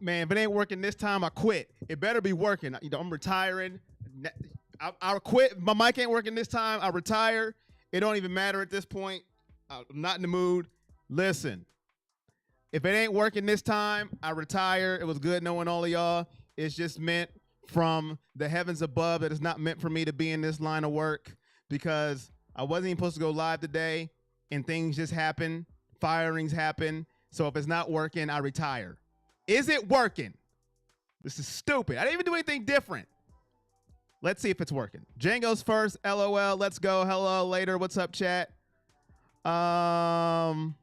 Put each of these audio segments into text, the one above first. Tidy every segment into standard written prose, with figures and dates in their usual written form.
Man, if it ain't working this time, I quit. It better be working. I'm retiring. I quit. My mic ain't working this time. I retire. It don't even matter at this point. I'm not in the mood. Listen, if it ain't working this time, I retire. It was good knowing all of y'all. It's just meant from the heavens above that it's not meant for me to be in this line of work because I wasn't even supposed to go live today and things just happen. Firings happen. So if it's not working, I retire. Is it working? This is stupid. I didn't even do anything different. Let's see if it's working. Django's first. LOL. Let's go. Hello. Later. What's up, chat? I'm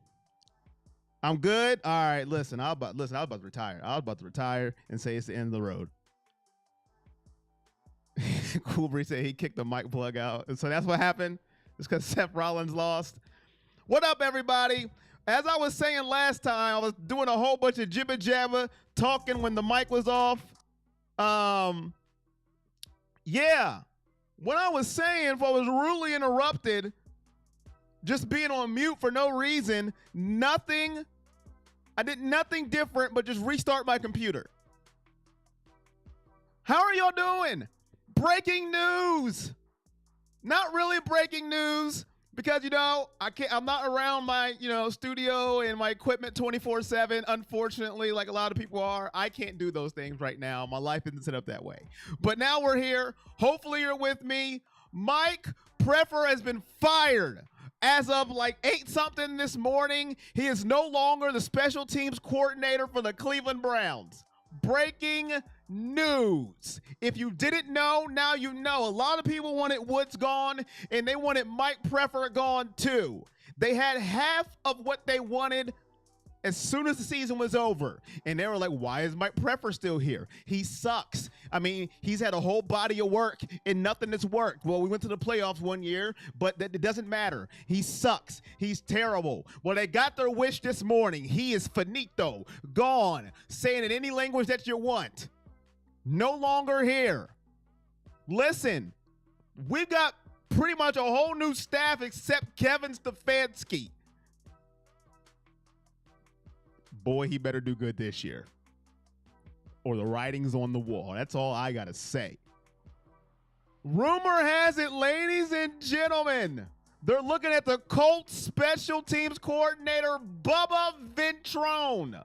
good. All right. Listen. I was about to retire. I was about to retire and say it's the end of the road. Cool Bree said he kicked the mic plug out. And so that's what happened. It's because Seth Rollins lost. What up, everybody? As I was saying last time, I was doing a whole bunch of jibber jabber, talking when the mic was off. Yeah. What I was saying, if I was rudely interrupted, just being on mute for no reason, nothing. I did nothing different but just restart my computer. How are y'all doing? Breaking news. Not really breaking news because, I'm not around my, studio and my equipment 24/7. Unfortunately, like a lot of people are, I can't do those things right now. My life isn't set up that way. But now we're here. Hopefully you're with me. Mike Priefer has been fired. As of like 8 something this morning, he is no longer the special teams coordinator for the Cleveland Browns. Breaking news. If you didn't know, now you know. A lot of people wanted Woods gone, and they wanted Mike Priefer gone too. They had half of what they wanted as soon as the season was over. And they were like, why is Mike Priefer still here? He sucks. I mean, he's had a whole body of work and nothing that's worked. Well, we went to the playoffs one year, but it doesn't matter. He sucks. He's terrible. Well, they got their wish this morning. He is finito, gone, saying in any language that you want. No longer here. Listen, we've got pretty much a whole new staff except Kevin Stefanski. Boy, he better do good this year, or the writing's on the wall. That's all I gotta say. Rumor has it, ladies and gentlemen, they're looking at the Colts special teams coordinator, Bubba Ventrone.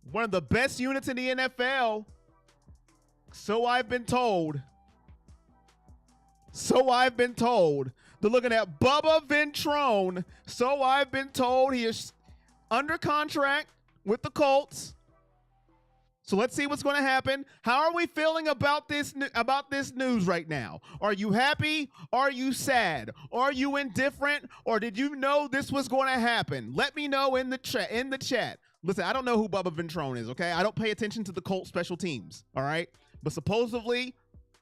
One of the best units in the NFL. So I've been told. They're looking at Bubba Ventrone. So I've been told. He is under contract with the Colts. So let's see what's going to happen. How are we feeling about this news right now? Are you happy? Are you sad? Are you indifferent? Or did you know this was going to happen? Let me know in the chat. Listen, I don't know who Bubba Ventrone is, okay? I don't pay attention to the Colts special teams, all right? But supposedly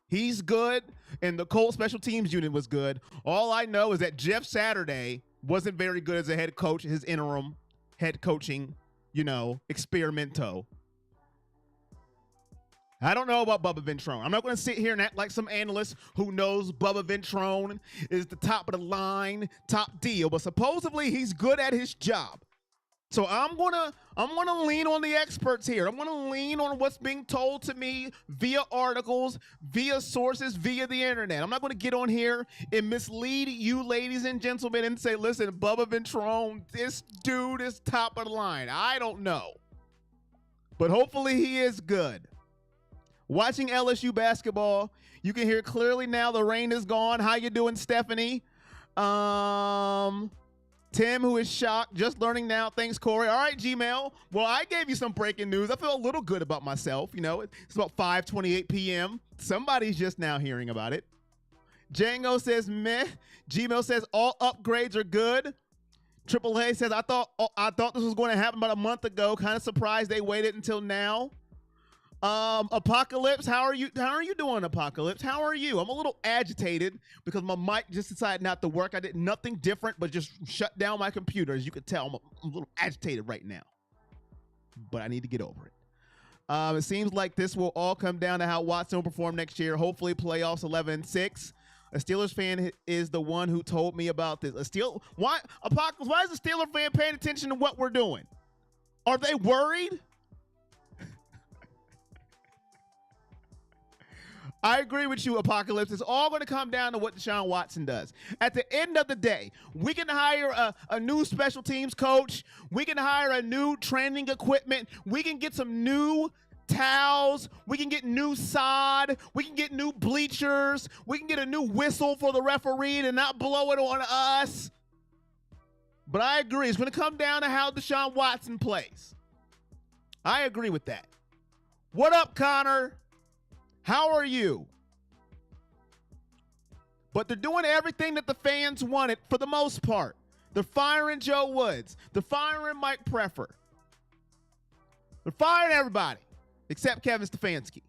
he's good and the Colts special teams unit was good. All I know is that Jeff Saturday wasn't very good as a head coach, his interim head coaching, experimento. I don't know about Bubba Ventrone. I'm not going to sit here and act like some analyst who knows Bubba Ventrone is the top of the line, top deal, but supposedly he's good at his job. So I'm gonna lean on the experts here. I'm gonna lean on what's being told to me via articles, via sources, via the internet. I'm not gonna get on here and mislead you, ladies and gentlemen, and say, listen, Bubba Ventrone, this dude is top of the line. I don't know, but hopefully he is good. Watching LSU basketball, you can hear clearly now the rain is gone. How you doing, Stephanie? Tim, who is shocked, just learning now. Thanks, Corey. All right, Gmail. Well, I gave you some breaking news. I feel a little good about myself. It's about 5:28 p.m. Somebody's just now hearing about it. Django says meh. Gmail says all upgrades are good. Triple A says I thought this was going to happen about a month ago. Kind of surprised they waited until now. Apocalypse, how are you doing, Apocalypse? How are you? I'm a little agitated because my mic just decided not to work. I did nothing different but just shut down my computer. As you can tell, I'm a little agitated right now, but I need to get over it. It seems like this will all come down to how Watson will perform next year. Hopefully playoffs 11-6. A Steelers fan is the one who told me about this. Why is a Steelers fan paying attention to what we're doing? Are they worried? I agree with you, Apocalypse. It's all going to come down to what Deshaun Watson does. At the end of the day, we can hire a new special teams coach. We can hire a new training equipment. We can get some new towels. We can get new sod. We can get new bleachers. We can get a new whistle for the referee to not blow it on us. But I agree. It's going to come down to how Deshaun Watson plays. I agree with that. What up, Connor? How are you? But they're doing everything that the fans wanted for the most part. They're firing Joe Woods. They're firing Mike Priefer. They're firing everybody except Kevin Stefanski.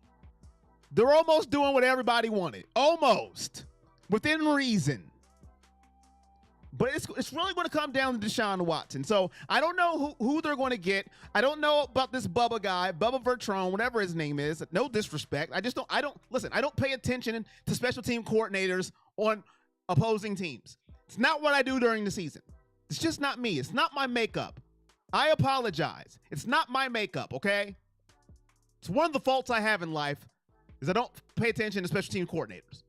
They're almost doing what everybody wanted. Almost. Within reason. But it's really going to come down to Deshaun Watson. So I don't know who they're going to get. I don't know about this Bubba guy, Bubba Vertron, whatever his name is. No disrespect. I don't pay attention to special team coordinators on opposing teams. It's not what I do during the season. It's just not me. It's not my makeup. I apologize. It's not my makeup, okay? It's one of the faults I have in life is I don't pay attention to special team coordinators.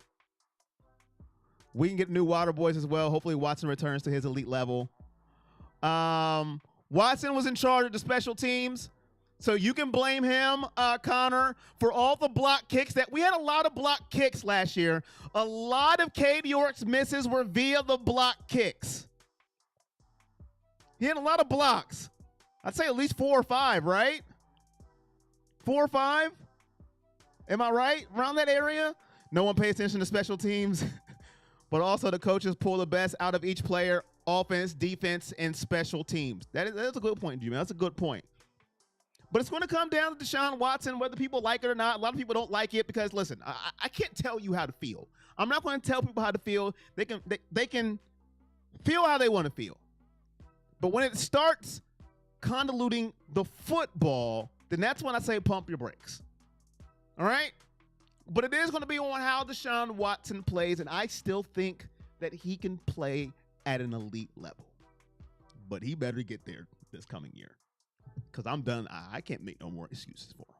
We can get new water boys as well. Hopefully Watson returns to his elite level. Watson was in charge of the special teams. So you can blame him, Connor, for all the block kicks that we had a lot of block kicks last year. A lot of Cade York's misses were via the block kicks. He had a lot of blocks. I'd say at least 4 or 5, right? 4 or 5? Am I right? Around that area? No one pays attention to special teams. But also the coaches pull the best out of each player, offense, defense, and special teams. That's a good point, G-Man. That's a good point. But it's going to come down to Deshaun Watson, whether people like it or not. A lot of people don't like it because, listen, I can't tell you how to feel. I'm not going to tell people how to feel. They can feel how they want to feel. But when it starts convoluting the football, then that's when I say pump your brakes. All right? But it is going to be on how Deshaun Watson plays, and I still think that he can play at an elite level. But he better get there this coming year because I'm done. I can't make no more excuses for him.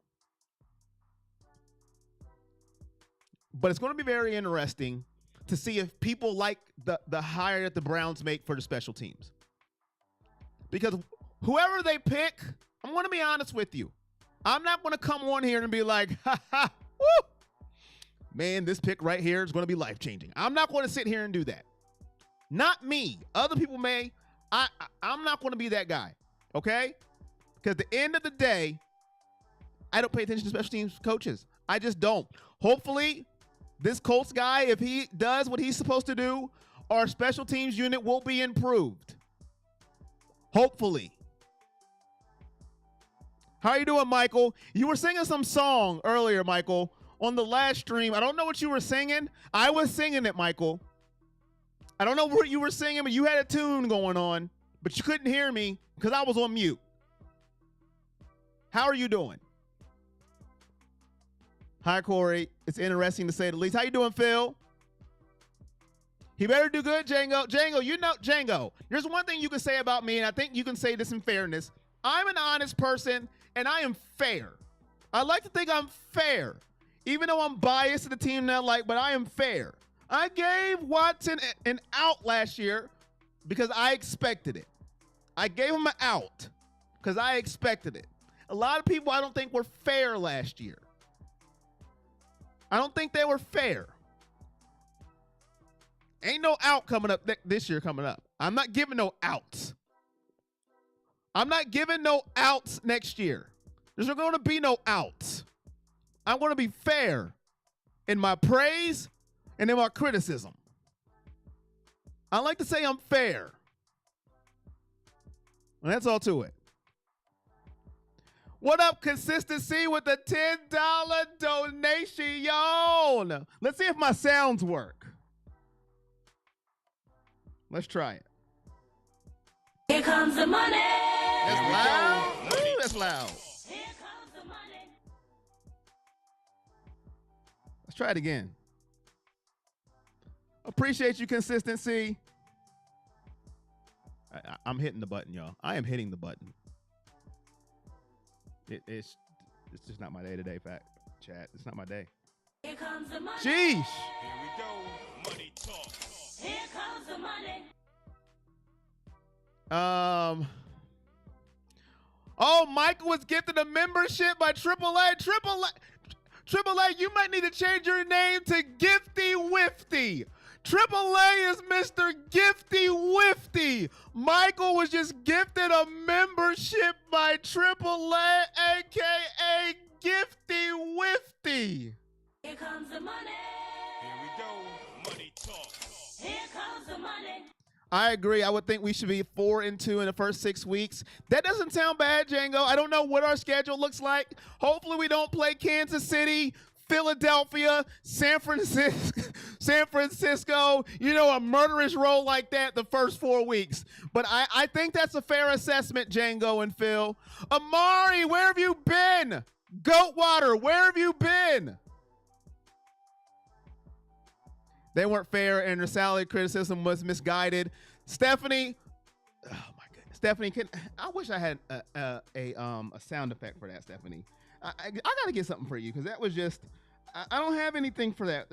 But it's going to be very interesting to see if people like the hire that the Browns make for the special teams. Because whoever they pick, I'm going to be honest with you. I'm not going to come on here and be like, ha ha, woo. Man, this pick right here is going to be life-changing. I'm not going to sit here and do that. Not me. Other people may. I'm not going to be that guy, okay? Because at the end of the day, I don't pay attention to special teams coaches. I just don't. Hopefully, this Colts guy, if he does what he's supposed to do, our special teams unit will be improved. Hopefully. How you doing, Michael? You were singing some song earlier, Michael. On the last stream, I don't know what you were singing. I was singing it, Michael. I don't know what you were singing, but you had a tune going on, but you couldn't hear me because I was on mute. How are you doing? Hi, Corey. It's interesting to say the least. How you doing, Phil? He better do good, Django. Django, there's one thing you can say about me, and I think you can say this in fairness. I'm an honest person, and I am fair. I like to think I'm fair. Even though I'm biased to the team that I like, but I am fair. I gave Watson an out last year because I expected it. I gave him an out because I expected it. A lot of people I don't think were fair last year. I don't think they were fair. Ain't no out coming up this year coming up. I'm not giving no outs. I'm not giving no outs next year. There's not going to be no outs. I'm going to be fair in my praise and in my criticism. I like to say I'm fair. And that's all to it. What up, Consistency, with the $10 donation? Let's see if my sounds work. Let's try it. Here comes the money. That's loud. Ooh, that's loud. Here comes the money. Let's try it again. Appreciate you, Consistency. I'm hitting the button, y'all. I am hitting the button. It's just not my day today, chat. It's not my day. Here comes the money. Sheesh. Here we go. Money talk. Here comes the money. Oh, Michael was gifted a membership by AAA. AAA, you might need to change your name to Gifty Wifty. AAA is Mr. Gifty Wifty. Michael was just gifted a membership by AAA, aka Gifty Wifty. Here comes the money. Here we go. Money talk. Here comes the money. I agree. I would think we should be 4-2 in the first 6 weeks. That doesn't sound bad, Django. I don't know what our schedule looks like. Hopefully we don't play Kansas City, Philadelphia, San Francisco, a murderous roll like that the first 4 weeks. But I think that's a fair assessment, Django and Phil. Amari, where have you been? Goatwater, where have you been? They weren't fair, and their salary criticism was misguided. Stephanie, oh my goodness, Stephanie, I wish I had a sound effect for that, Stephanie. I gotta get something for you because that was just, I don't have anything for that.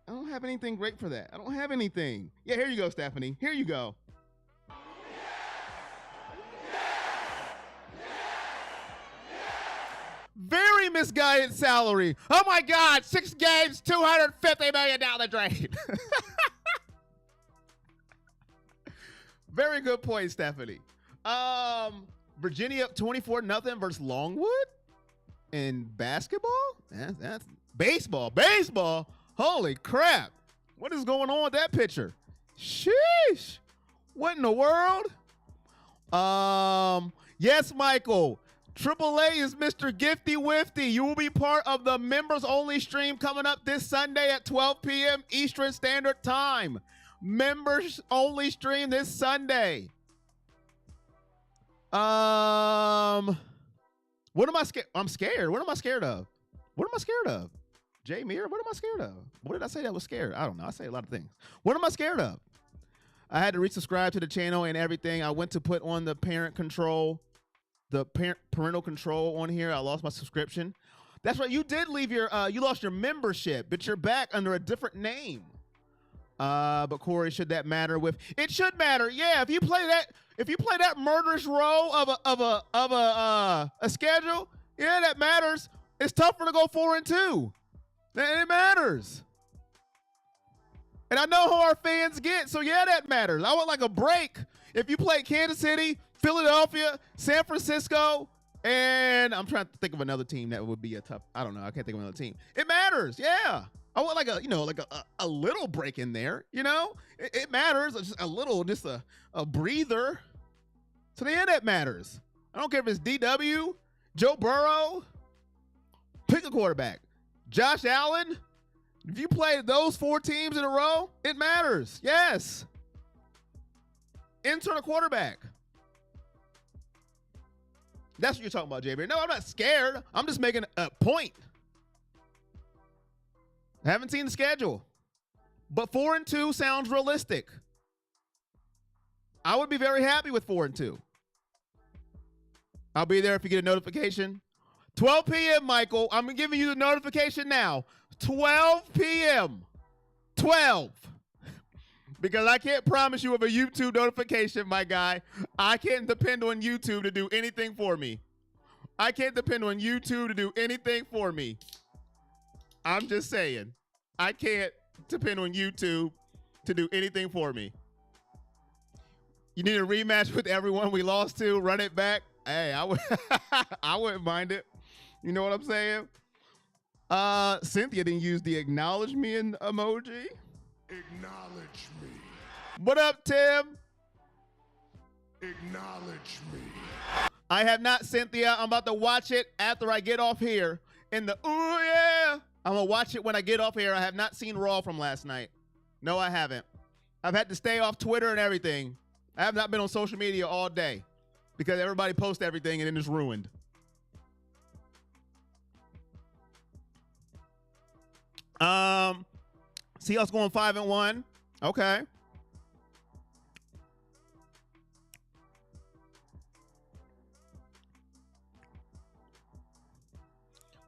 I don't have anything great for that. I don't have anything. Yeah, here you go, Stephanie. Here you go. Very misguided salary. Oh my God, 6 games, $250 million down the drain. Very good point, Stephanie. Virginia up 24-0 versus Longwood in basketball. That's baseball. Holy crap! What is going on with that pitcher? Sheesh! What in the world? Yes, Michael. AAA is Mr. Gifty Wifty. You will be part of the members only stream coming up this Sunday at 12 p.m. Eastern Standard Time. Members only stream this Sunday. What am I scared? I'm scared. What am I scared of? What am I scared of? Jay Mir, what am I scared of? What did I say that was scared? I don't know. I say a lot of things. What am I scared of? I had to resubscribe to the channel and everything. I went to put on the parental control on here. I lost my subscription. That's right. You did leave you lost your membership, but you're back under a different name. But Corey, should that matter it should matter. Yeah. If you play that murderous role of a schedule, yeah, that matters. It's tougher to go 4-2. It matters. And I know how our fans get, so yeah, that matters. I would like a break if you play Kansas City, Philadelphia, San Francisco, and I'm trying to think of another team that would be a tough. I don't know. I can't think of another team. It matters, yeah. I want like a little break in there. It matters. Just a little, just a breather. So yeah, that matters. I don't care if it's DW, Joe Burrow. Pick a quarterback. Josh Allen. If you play those 4 teams in a row, it matters. Yes. Insert a quarterback. That's what you're talking about, JB. No, I'm not scared. I'm just making a point. I haven't seen the schedule. But 4-2 sounds realistic. I would be very happy with 4-2. I'll be there if you get a notification. 12 p.m., Michael. I'm giving you the notification now. 12 p.m. 12. Because I can't promise you of a YouTube notification, my guy. I can't depend on YouTube to do anything for me. I can't depend on YouTube to do anything for me. I'm just saying. I can't depend on YouTube to do anything for me. You need a rematch with everyone we lost to, run it back. Hey, I wouldn't mind it. You know what I'm saying? Cynthia didn't use the acknowledge me emoji. Acknowledge me. What up, Tim? Acknowledge me. I have not, Cynthia. I'm about to watch it after I get off here. In the ooh yeah. I'm gonna watch it when I get off here. I have not seen Raw from last night. No, I haven't. I've had to stay off Twitter and everything. I have not been on social media all day because everybody posts everything and then it's ruined. Seahawks going 5-1. Okay.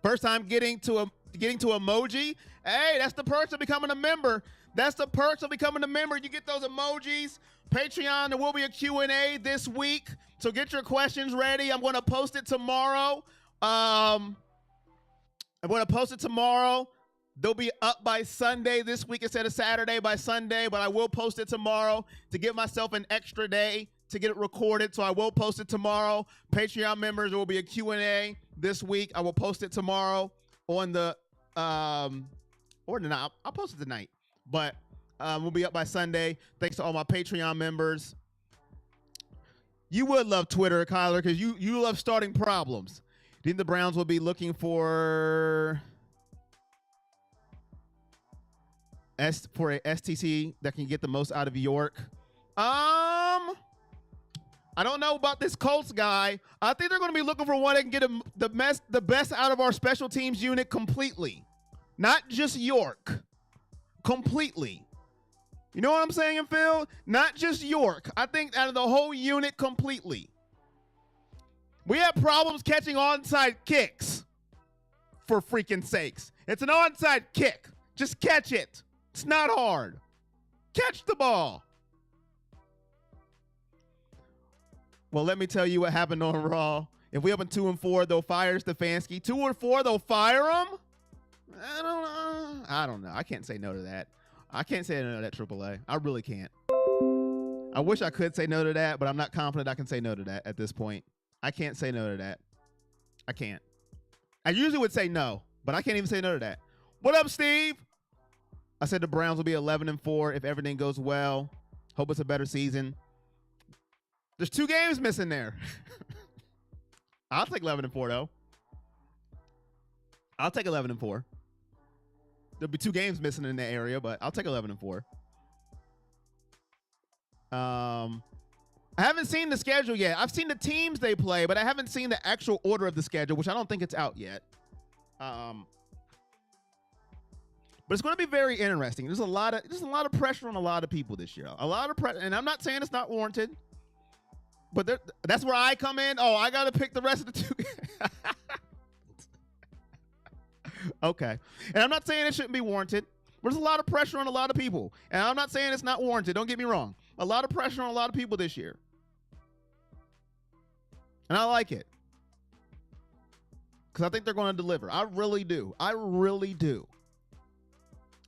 First time getting getting to emoji. Hey, that's the perks of becoming a member. That's the perks of becoming a member. You get those emojis. Patreon, there will be a Q&A this week. So get your questions ready. I'm going to post it tomorrow. They'll be up by Sunday this week instead of Saturday by Sunday, but I will post it tomorrow to give myself an extra day to get it recorded. So I will post it tomorrow. Patreon members, there will be a Q&A this week. I will post it tomorrow on the, or tonight. I'll post it tonight, but we'll be up by Sunday. Thanks to all my Patreon members. You would love Twitter, Kyler, because you love starting problems. Do you think the Browns will be looking for a STC that can get the most out of York? I don't know about this Colts guy. I think they're going to be looking for one that can get the best out of our special teams unit completely. Not just York. Completely. You know what I'm saying, Phil? Not just York. I think out of the whole unit completely. We have problems catching onside kicks. For freaking sakes. It's an onside kick. Just catch it. It's not hard. Catch the ball. Well, let me tell you what happened on Raw. If we open 2-4, they'll fire Stefanski. 2-4, they'll fire him? I don't know. I can't say no to that. I can't say no to that, AAA. I really can't. I wish I could say no to that, but I'm not confident I can say no to that at this point. I can't say no to that. I can't. I usually would say no, but I can't even say no to that. What up, Steve? I said the Browns will be 11-4 if everything goes well. Hope it's a better season. There's 2 games missing there. I'll take 11-4 though. I'll take 11-4. There'll be 2 games missing in that area, but I'll take 11-4. I haven't seen the schedule yet. I've seen the teams they play, but I haven't seen the actual order of the schedule, which I don't think it's out yet. But it's going to be very interesting. There's a lot of pressure on a lot of people this year. A lot of pressure, and I'm not saying it's not warranted. But that's where I come in. Oh, I got to pick the rest of the 2. Okay. And I'm not saying it shouldn't be warranted. But there's a lot of pressure on a lot of people. And I'm not saying it's not warranted. Don't get me wrong. A lot of pressure on a lot of people this year. And I like it. Because I think they're going to deliver. I really do. I really do.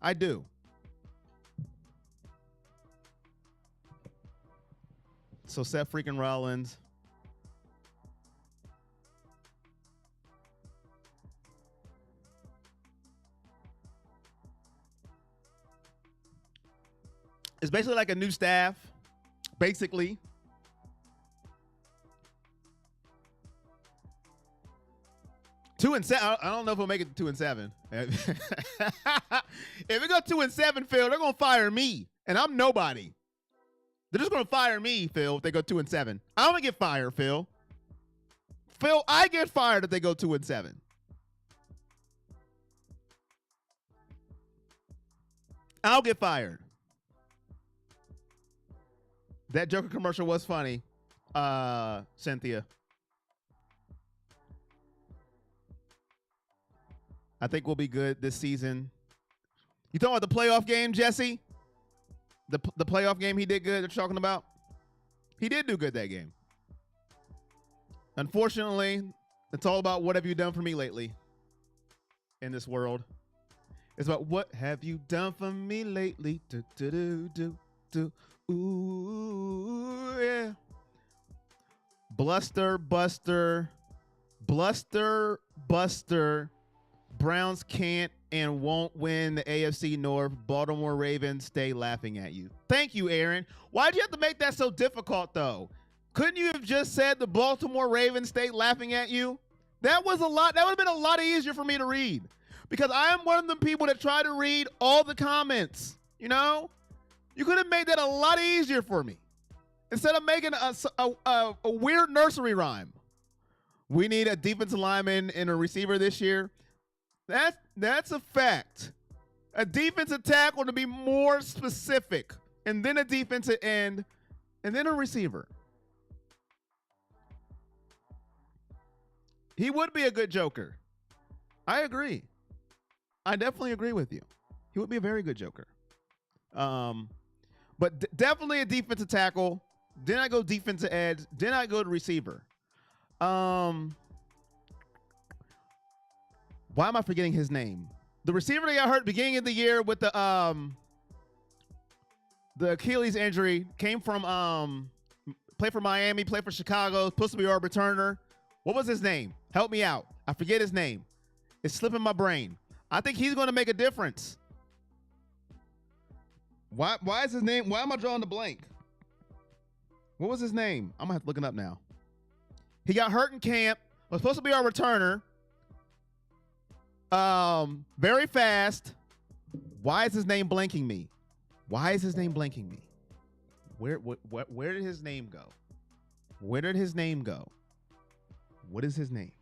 I do. So Seth freaking Rollins. It's basically like a new staff. Basically. Two and 7. I don't know if we'll make it to 2-7. If we go 2-7, Phil, they're gonna fire me, and I'm nobody. They're just gonna fire me, Phil, if they go 2-7. I'm gonna get fired, Phil. Phil, I get fired if they go 2-7. I'll get fired. That Joker commercial was funny, Cynthia. I think we'll be good this season. You talking about the playoff game, Jesse? The playoff game he did good, they're talking about? He did do good that game. Unfortunately, it's all about what have you done for me lately in this world. It's about what have you done for me lately. Do, do, do, do, do. Ooh, yeah. Bluster, Buster. Browns can't and won't win the AFC North. Baltimore Ravens stay laughing at you. Thank you, Aaron. Why'd you have to make that so difficult, though? Couldn't you have just said the Baltimore Ravens stay laughing at you? That was a lot. That would have been a lot easier for me to read because I am one of them people that try to read all the comments. You know, you could have made that a lot easier for me instead of making a weird nursery rhyme. We need a defensive lineman and a receiver this year. That's a fact. A defensive tackle to be more specific, and then a defensive end, and then a receiver. He would be a good Joker. I agree. I definitely agree with you. He would be a very good Joker. But definitely a defensive tackle. Then I go defensive edge. Then I go to receiver. Why am I forgetting his name? The receiver that got hurt beginning of the year with the Achilles injury, came from played for Miami, played for Chicago, supposed to be our returner. What was his name? Help me out. I forget his name. It's slipping my brain. I think he's going to make a difference. Why is his name? Why am I drawing the blank? What was his name? I'm going to have to look it up now. He got hurt in camp. Was supposed to be our returner. Very fast. Why is his name blanking me? Why is his name blanking me? Where did his name go? Where did his name go? What is his name?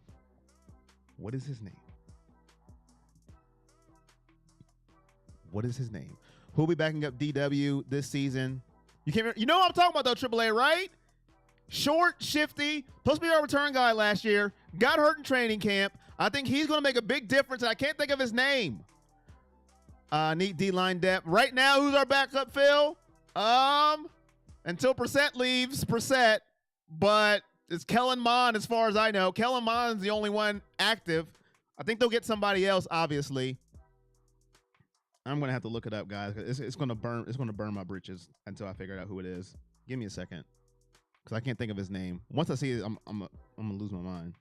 What is his name? What is his name? Who'll be backing up DW this season? You can't. You know what I'm talking about though, AAA, right? Short, shifty, supposed to be our return guy last year. Got hurt in training camp. I think he's going to make a big difference. I can't think of his name. Neat D-line depth. Right now, who's our backup, Phil? Until Brissett leaves, Brissett. But it's Kellen Mond as far as I know. Kellen Mond's the only one active. I think they'll get somebody else, obviously. I'm going to have to look it up, guys. It's going to burn. It's going to burn my britches until I figure out who it is. Give me a second, because I can't think of his name. Once I see it, I'm going to lose my mind.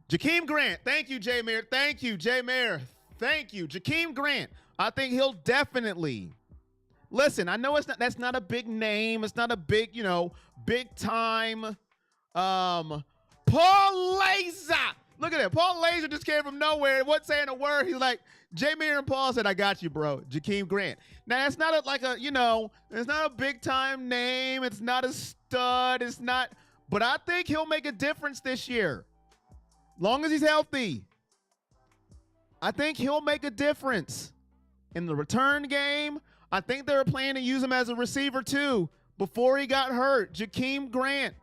Jakeem Grant. Thank you, J. Mayer. Thank you, J. Mayer. Thank you. Jakeem Grant. I think he'll definitely. Listen, I know that's not a big name. It's not a big, big time. Paul Laser. Look at that. Paul Laser just came from nowhere. Wasn't saying a word. He's like, J. Mayer and Paul said, I got you, bro. Jakeem Grant. Now, that's not it's not a big time name. It's not a stud. It's not, but I think he'll make a difference this year. Long as he's healthy. I think he'll make a difference in the return game. I think they were planning to use him as a receiver too before he got hurt. Jakeem Grant.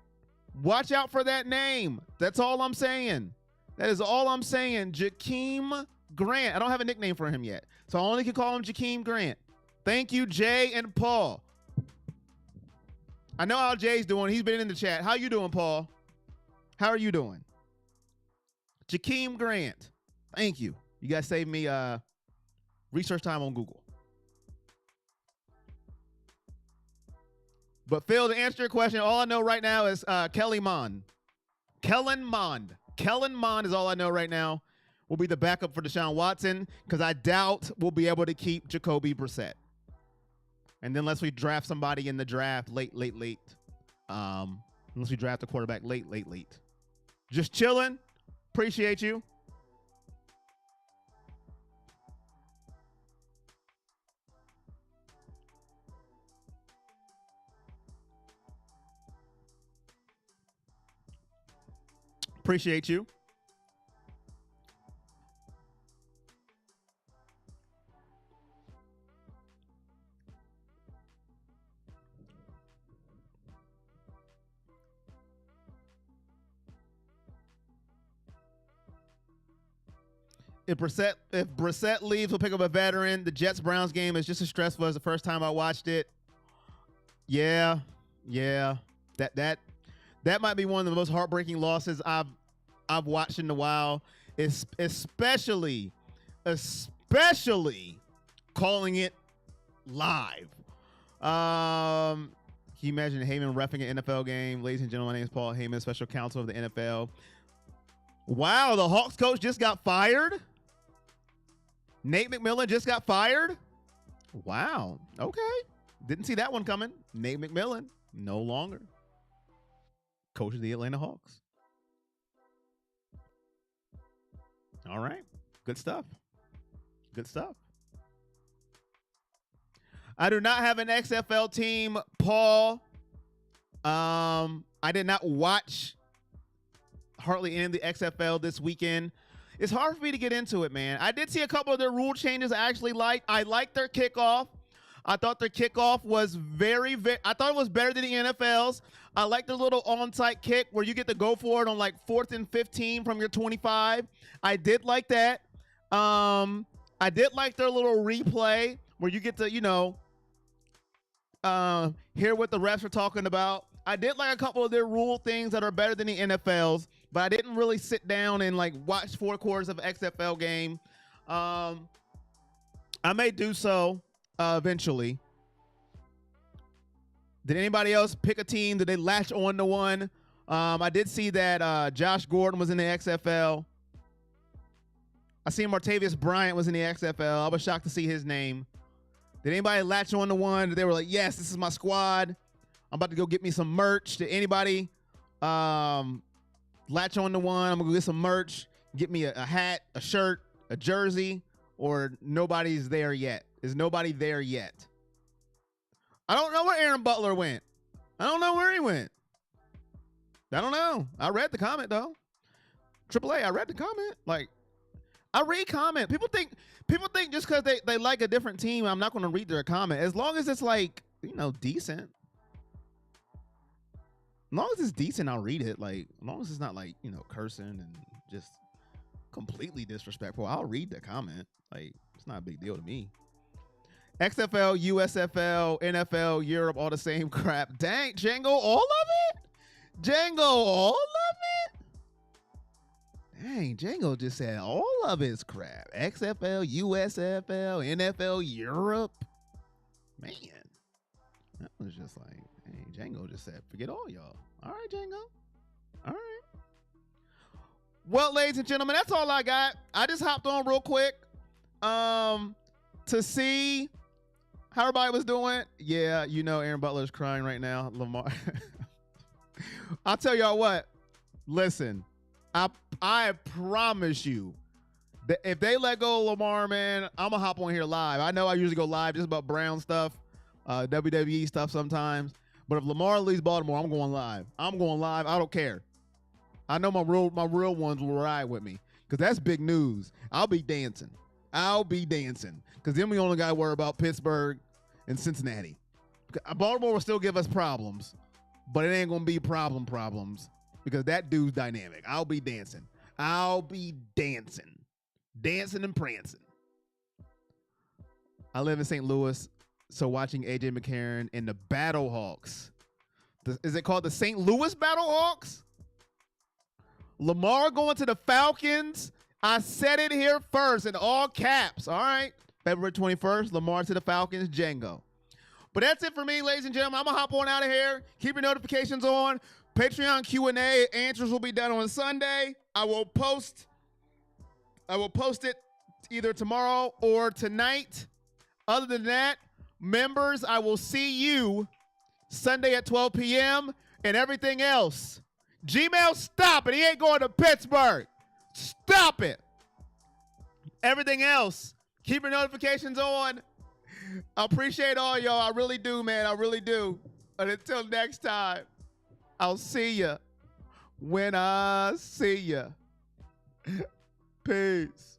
Watch out for that name. That's all I'm saying. That is all I'm saying. Jakeem Grant. I don't have a nickname for him yet, so I only can call him Jakeem Grant. Thank you, Jay and Paul. I know how Jay's doing. He's been in the chat. How you doing, Paul? How are you doing? Jakeem Grant. Thank you. You guys saved me research time on Google. But Phil, to answer your question, all I know right now is Kellen Mond. Kellen Mond. Kellen Mond is all I know right now. Will be the backup for Deshaun Watson, because I doubt we'll be able to keep Jacoby Brissett. And then unless we draft somebody in the draft late. Unless we draft a quarterback late. Just chilling. Appreciate you. Appreciate you. If Brissett leaves, we'll pick up a veteran. The Jets-Browns game is just as stressful as the first time I watched it. Yeah. That might be one of the most heartbreaking losses I've watched in a while. Especially calling it live. Can you imagine Heyman reffing an NFL game? Ladies and gentlemen, my name is Paul Heyman, special counsel of the NFL. Wow, the Hawks coach just got fired? Nate McMillan just got fired? Wow. Okay. Didn't see that one coming. Nate McMillan, no longer coach of the Atlanta Hawks. All right. Good stuff. Good stuff. I do not have an XFL team, Paul. I did not watch hardly any of the XFL this weekend. It's hard for me to get into it, man. I did see a couple of their rule changes I actually like. I like their kickoff. I thought their kickoff was I thought it was better than the NFL's. I like the little onside kick where you get to go for it on like 4th and 15 from your 25. I did like that. I did like their little replay where you get to, hear what the refs are talking about. I did like a couple of their rule things that are better than the NFL's, but I didn't really sit down and like watch 4 quarters of an XFL game. I may do so eventually. Did anybody else pick a team? Did they latch on to one? I did see that Josh Gordon was in the XFL. I seen Martavius Bryant was in the XFL. I was shocked to see his name. Did anybody latch on to one? They were like, yes, this is my squad. I'm about to go get me some merch. Did anybody latch on to one? I'm going to go get some merch, get me a hat, a shirt, a jersey, or nobody's there yet? Is nobody there yet? I don't know where Aaron Butler went. I don't know where he went. I don't know. I read the comment, though. AAA, I read the comment. Like, I read comment. People think just because they like a different team, I'm not going to read their comment. As long as it's like, decent. As long as it's decent, I'll read it. Like, as long as it's not like, cursing and just completely disrespectful, I'll read the comment. Like, it's not a big deal to me. XFL, USFL, NFL, Europe, all the same crap. Dang, Django, all of it? Django, all of it? Dang, Django just said all of it's crap. XFL, USFL, NFL, Europe. Man, that was just like, hey, Django just said, forget all y'all. All right, Django. All right. Well, ladies and gentlemen, that's all I got. I just hopped on real quick to see how everybody was doing. Yeah, Aaron Butler's crying right now. Lamar. I'll tell y'all what. Listen, I promise you that if they let go of Lamar, man, I'm going to hop on here live. I know I usually go live just about Brown stuff, WWE stuff sometimes. But if Lamar leaves Baltimore, I'm going live. I'm going live. I don't care. I know my real ones will ride with me because that's big news. I'll be dancing. Because then we only got to worry about Pittsburgh and Cincinnati. Baltimore will still give us problems, but it ain't going to be problems because that dude's dynamic. I'll be dancing. Dancing and prancing. I live in St. Louis, so watching AJ McCarron and the Battlehawks. Is it called the St. Louis Battlehawks? Lamar going to the Falcons. I said it here first in all caps. All right. February 21st, Lamar to the Falcons, Django. But that's it for me, ladies and gentlemen. I'm going to hop on out of here. Keep your notifications on. Patreon Q&A answers will be done on Sunday. I will post it either tomorrow or tonight. Other than that, members, I will see you Sunday at 12 p.m. and everything else. Gmail, stop it. He ain't going to Pittsburgh. Stop it. Everything else, keep your notifications on. I appreciate all y'all. I really do, man. I really do. And until next time, I'll see ya when I see ya. Peace.